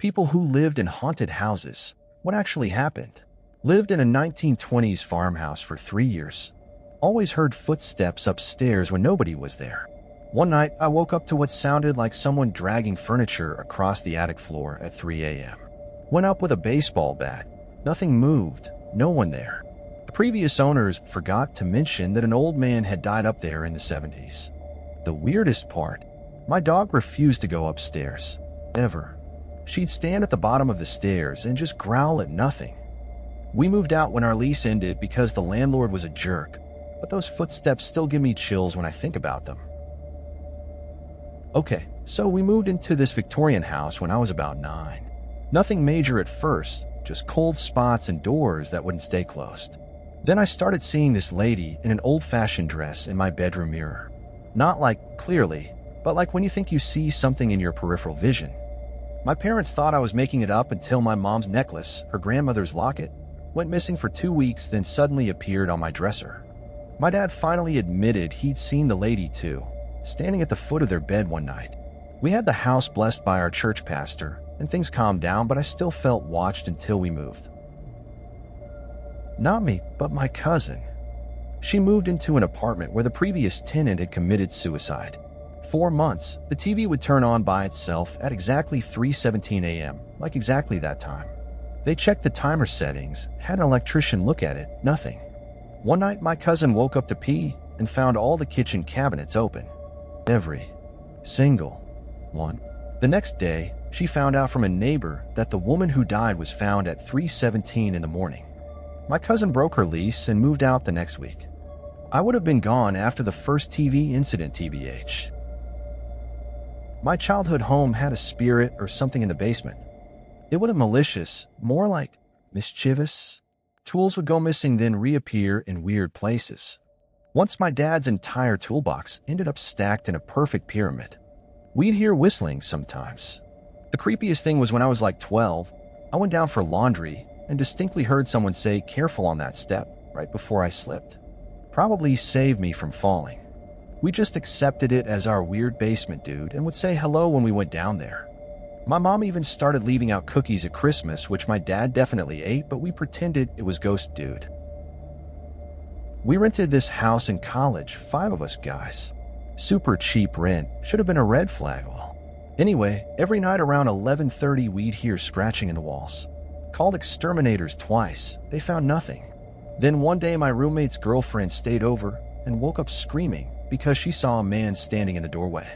People who lived in haunted houses. What actually happened? Lived in a 1920s farmhouse for 3 years. Always heard footsteps upstairs when nobody was there. One night, I woke up to what sounded like someone dragging furniture across the attic floor at 3 a.m. Went up with a baseball bat. Nothing moved. No one there. The previous owners forgot to mention that an old man had died up there in the 70s. The weirdest part, my dog refused to go upstairs. Ever. She'd stand at the bottom of the stairs and just growl at nothing. We moved out when our lease ended because the landlord was a jerk, but those footsteps still give me chills when I think about them. Okay, so we moved into this Victorian house when I was about 9. Nothing major at first, just cold spots and doors that wouldn't stay closed. Then I started seeing this lady in an old-fashioned dress in my bedroom mirror. Not like clearly, but like when you think you see something in your peripheral vision. My parents thought I was making it up until my mom's necklace, her grandmother's locket, went missing for 2 weeks, then suddenly appeared on my dresser. My dad finally admitted he'd seen the lady too, standing at the foot of their bed one night. We had the house blessed by our church pastor, and things calmed down, but I still felt watched until we moved. Not me, but my cousin. She moved into an apartment where the previous tenant had committed suicide. 4 months, the TV would turn on by itself at exactly 3:17 a.m., like exactly that time. They checked the timer settings, had an electrician look at it, nothing. One night, my cousin woke up to pee and found all the kitchen cabinets open. Every single one. The next day, she found out from a neighbor that the woman who died was found at 3:17 in the morning. My cousin broke her lease and moved out the next week. I would have been gone after the first TV incident, TBH. My childhood home had a spirit or something in the basement. It wasn't malicious, more like mischievous. Tools would go missing, then reappear in weird places. Once my dad's entire toolbox ended up stacked in a perfect pyramid. We'd hear whistling sometimes. The creepiest thing was when I was like 12, I went down for laundry and distinctly heard someone say, "Careful on that step," right before I slipped. Probably saved me from falling. We just accepted it as our weird basement dude and would say hello when we went down there. My mom even started leaving out cookies at Christmas, which my dad definitely ate, but we pretended it was Ghost Dude. We rented this house in college, 5 of us guys. Super cheap rent, should have been a red flag. Anyway, every night around 11:30 we'd hear scratching in the walls. Called exterminators twice, they found nothing. Then one day my roommate's girlfriend stayed over and woke up screaming because she saw a man standing in the doorway.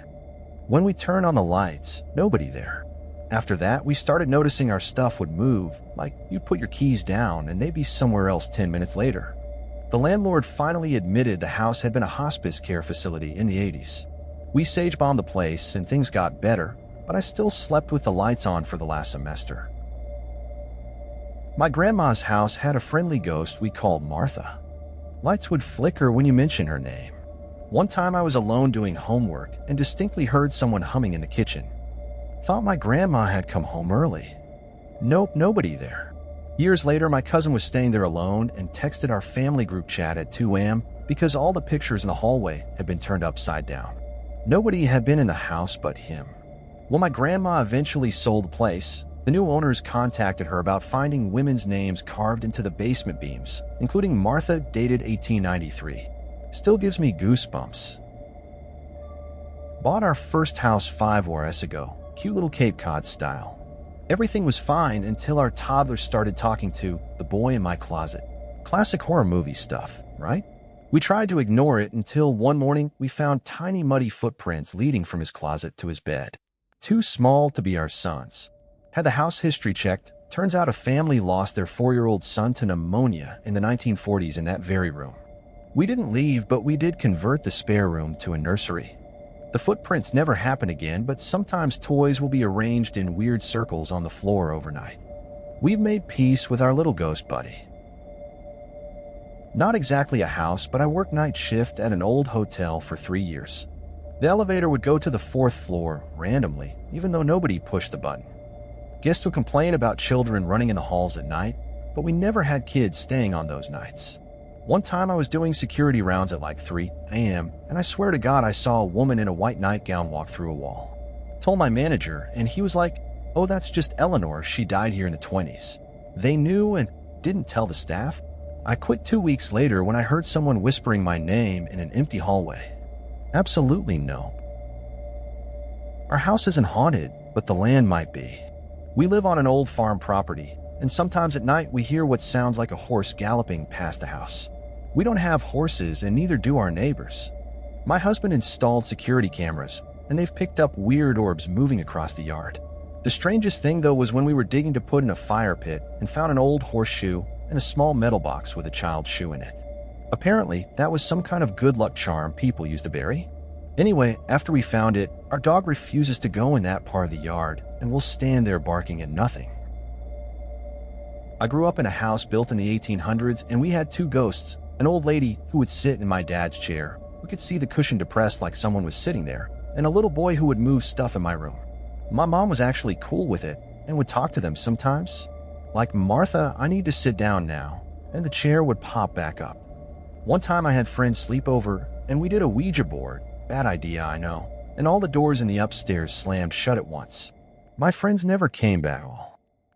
When we turned on the lights, nobody there. After that, we started noticing our stuff would move, like you'd put your keys down and they'd be somewhere else 10 minutes later. The landlord finally admitted the house had been a hospice care facility in the 80s. We sage-bombed the place and things got better, but I still slept with the lights on for the last semester. My grandma's house had a friendly ghost we called Martha. Lights would flicker when you mentioned her name. One time I was alone doing homework and distinctly heard someone humming in the kitchen. Thought my grandma had come home early. Nope, nobody there. Years later, my cousin was staying there alone and texted our family group chat at 2 a.m. because all the pictures in the hallway had been turned upside down. Nobody had been in the house but him. When my grandma eventually sold the place, the new owners contacted her about finding women's names carved into the basement beams, including Martha, dated 1893. Still gives me goosebumps. Bought our first house 5 years ago, cute little Cape Cod style. Everything was fine until our toddler started talking to the boy in my closet. Classic horror movie stuff, right? We tried to ignore it until one morning we found tiny muddy footprints leading from his closet to his bed. Too small to be our son's. Had the house history checked, turns out a family lost their 4-year-old son to pneumonia in the 1940s in that very room. We didn't leave, but we did convert the spare room to a nursery. The footprints never happen again, but sometimes toys will be arranged in weird circles on the floor overnight. We've made peace with our little ghost buddy. Not exactly a house, but I worked night shift at an old hotel for 3 years. The elevator would go to the 4th floor randomly, even though nobody pushed the button. Guests would complain about children running in the halls at night, but we never had kids staying on those nights. One time I was doing security rounds at like 3 a.m., and I swear to God I saw a woman in a white nightgown walk through a wall. Told my manager, and he was like, "Oh, that's just Eleanor. She died here in the 20s. They knew and didn't tell the staff. I quit 2 weeks later when I heard someone whispering my name in an empty hallway." Absolutely no. Our house isn't haunted, but the land might be. We live on an old farm property, and sometimes at night we hear what sounds like a horse galloping past the house. We don't have horses, and neither do our neighbors. My husband installed security cameras, and they've picked up weird orbs moving across the yard. The strangest thing, though, was when we were digging to put in a fire pit and found an old horseshoe and a small metal box with a child's shoe in it. Apparently, that was some kind of good luck charm people used to bury. Anyway, after we found it, our dog refuses to go in that part of the yard and will stand there barking at nothing. I grew up in a house built in the 1800s, and we had two ghosts, an old lady who would sit in my dad's chair. We could see the cushion depressed like someone was sitting there, and a little boy who would move stuff in my room. My mom was actually cool with it and would talk to them sometimes. Like, "Martha, I need to sit down now," and the chair would pop back up. One time I had friends sleep over, and we did a Ouija board. Bad idea, I know. And all the doors in the upstairs slammed shut at once. My friends never came back.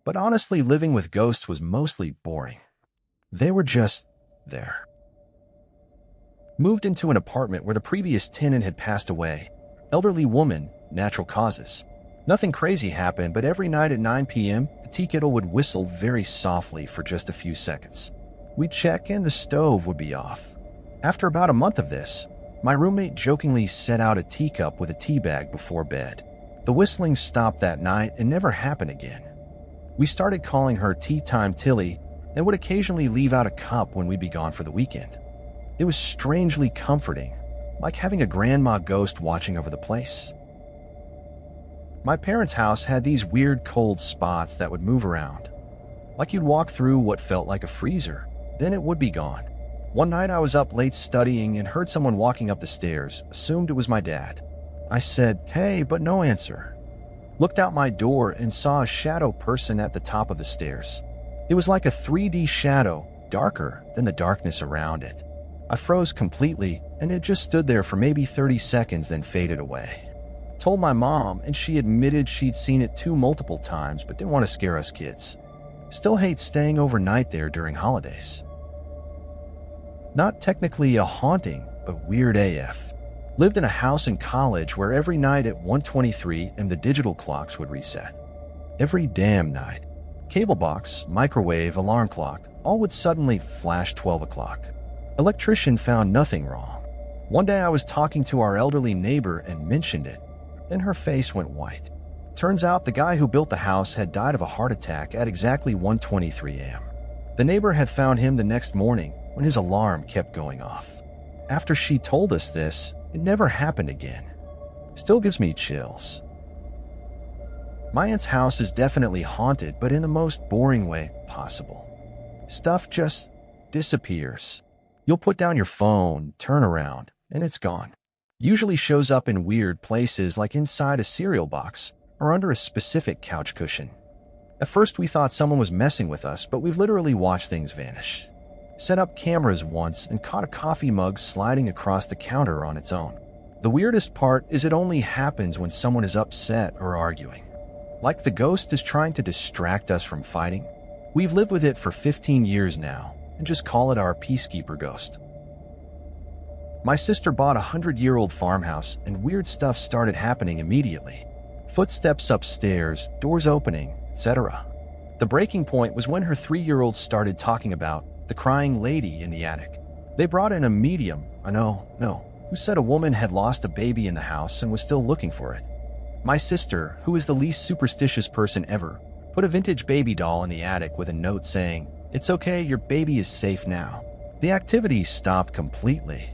But honestly, living with ghosts was mostly boring. They were just there. Moved into an apartment where the previous tenant had passed away. Elderly woman, natural causes. Nothing crazy happened, but every night at 9 p.m., the tea kettle would whistle very softly for just a few seconds. We'd check and the stove would be off. After about a month of this, my roommate jokingly set out a teacup with a tea bag before bed. The whistling stopped that night and never happened again. We started calling her Tea Time Tilly and would occasionally leave out a cup when we'd be gone for the weekend. It was strangely comforting, like having a grandma ghost watching over the place. My parents' house had these weird cold spots that would move around. Like you'd walk through what felt like a freezer, then it would be gone. One night I was up late studying and heard someone walking up the stairs, assumed it was my dad. I said, "Hey," but no answer. Looked out my door and saw a shadow person at the top of the stairs. It was like a 3D shadow, darker than the darkness around it. I froze completely, and it just stood there for maybe 30 seconds, then faded away. Told my mom, and she admitted she'd seen it too multiple times, but didn't want to scare us kids. Still hate staying overnight there during holidays. Not technically a haunting, but weird AF. Lived in a house in college where every night at 1:23 a.m. the digital clocks would reset. Every damn night. Cable box, microwave, alarm clock, all would suddenly flash 12 o'clock. Electrician found nothing wrong. One day I was talking to our elderly neighbor and mentioned it, and her face went white. Turns out the guy who built the house had died of a heart attack at exactly 1:23 a.m. The neighbor had found him the next morning when his alarm kept going off. After she told us this, it never happened again. Still gives me chills. My aunt's house is definitely haunted, but in the most boring way possible. Stuff just disappears. You'll put down your phone, turn around, and it's gone. Usually shows up in weird places like inside a cereal box or under a specific couch cushion. At first we thought someone was messing with us, but we've literally watched things vanish. Set up cameras once and caught a coffee mug sliding across the counter on its own. The weirdest part is it only happens when someone is upset or arguing. Like the ghost is trying to distract us from fighting. We've lived with it for 15 years now and just call it our peacekeeper ghost. My sister bought a 100-year-old farmhouse and weird stuff started happening immediately. Footsteps upstairs, doors opening, etc. The breaking point was when her 3-year-old started talking about the crying lady in the attic. They brought in a medium, who said a woman had lost a baby in the house and was still looking for it. My sister, who is the least superstitious person ever, put a vintage baby doll in the attic with a note saying, "It's okay, your baby is safe now." The activity stopped completely.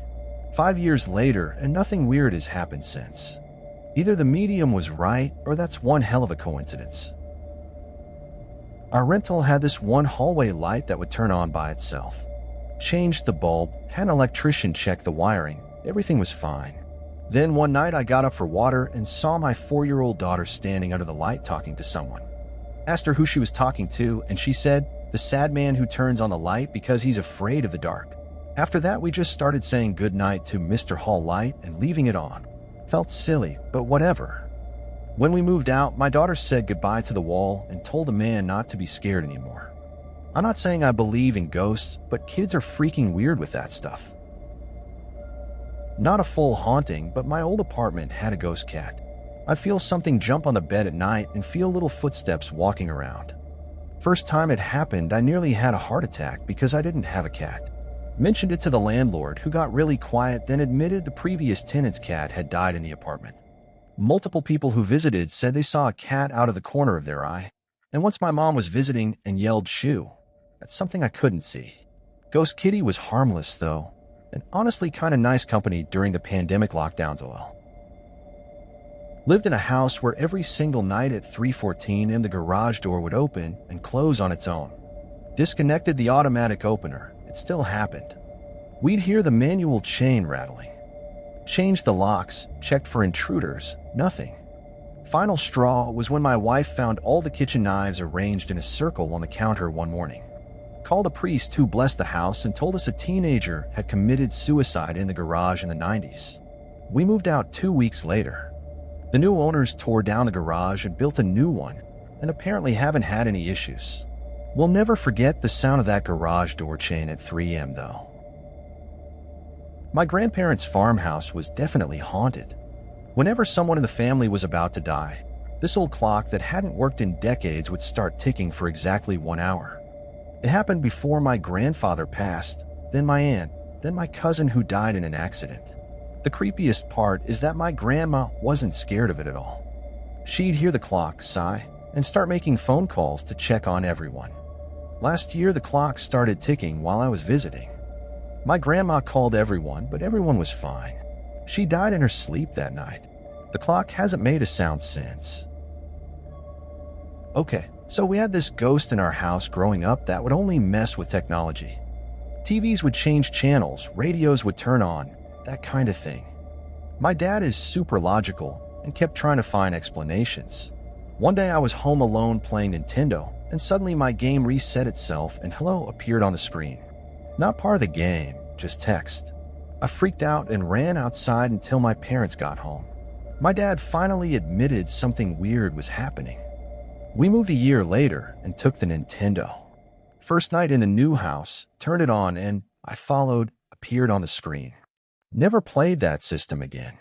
5 years later, and nothing weird has happened since. Either the medium was right, or that's one hell of a coincidence. Our rental had this one hallway light that would turn on by itself. Changed the bulb, had an electrician check the wiring, everything was fine. Then one night I got up for water and saw my 4-year-old daughter standing under the light talking to someone. Asked her who she was talking to, and she said, "The sad man who turns on the light because he's afraid of the dark." After that, we just started saying goodnight to Mr. Hall Light and leaving it on. Felt silly, but whatever. When we moved out, my daughter said goodbye to the wall and told the man not to be scared anymore. I'm not saying I believe in ghosts, but kids are freaking weird with that stuff. Not a full haunting, but my old apartment had a ghost cat. I'd feel something jump on the bed at night and feel little footsteps walking around. First time it happened, I nearly had a heart attack because I didn't have a cat. Mentioned it to the landlord, who got really quiet, then admitted the previous tenant's cat had died in the apartment. Multiple people who visited said they saw a cat out of the corner of their eye, and once my mom was visiting and yelled "shoo." That's something I couldn't see. Ghost Kitty was harmless though, and honestly kind of nice company during the pandemic lockdowns. Lived in a house where every single night at 3:14 a.m. the garage door would open and close on its own. Disconnected the automatic opener. It still happened. We'd hear the manual chain rattling. Changed the locks, checked for intruders, nothing. Final straw was when my wife found all the kitchen knives arranged in a circle on the counter one morning. Called a priest who blessed the house and told us a teenager had committed suicide in the garage in the 90s. We moved out 2 weeks later. The new owners tore down the garage and built a new one, and apparently haven't had any issues. We'll never forget the sound of that garage door chain at 3 a.m. though. My grandparents' farmhouse was definitely haunted. Whenever someone in the family was about to die, this old clock that hadn't worked in decades would start ticking for exactly 1 hour. It happened before my grandfather passed, then my aunt, then my cousin who died in an accident. The creepiest part is that my grandma wasn't scared of it at all. She'd hear the clock, sigh, and start making phone calls to check on everyone. Last year, the clock started ticking while I was visiting. My grandma called everyone, but everyone was fine. She died in her sleep that night. The clock hasn't made a sound since. Okay, so we had this ghost in our house growing up that would only mess with technology. TVs would change channels, radios would turn on, that kind of thing. My dad is super logical and kept trying to find explanations. One day I was home alone playing Nintendo, and suddenly my game reset itself and hello appeared on the screen. Not part of the game, just text. I freaked out and ran outside until my parents got home. My dad finally admitted something weird was happening. We moved a year later and took the Nintendo. First night in the new house, turned it on and I followed, appeared on the screen. Never played that system again.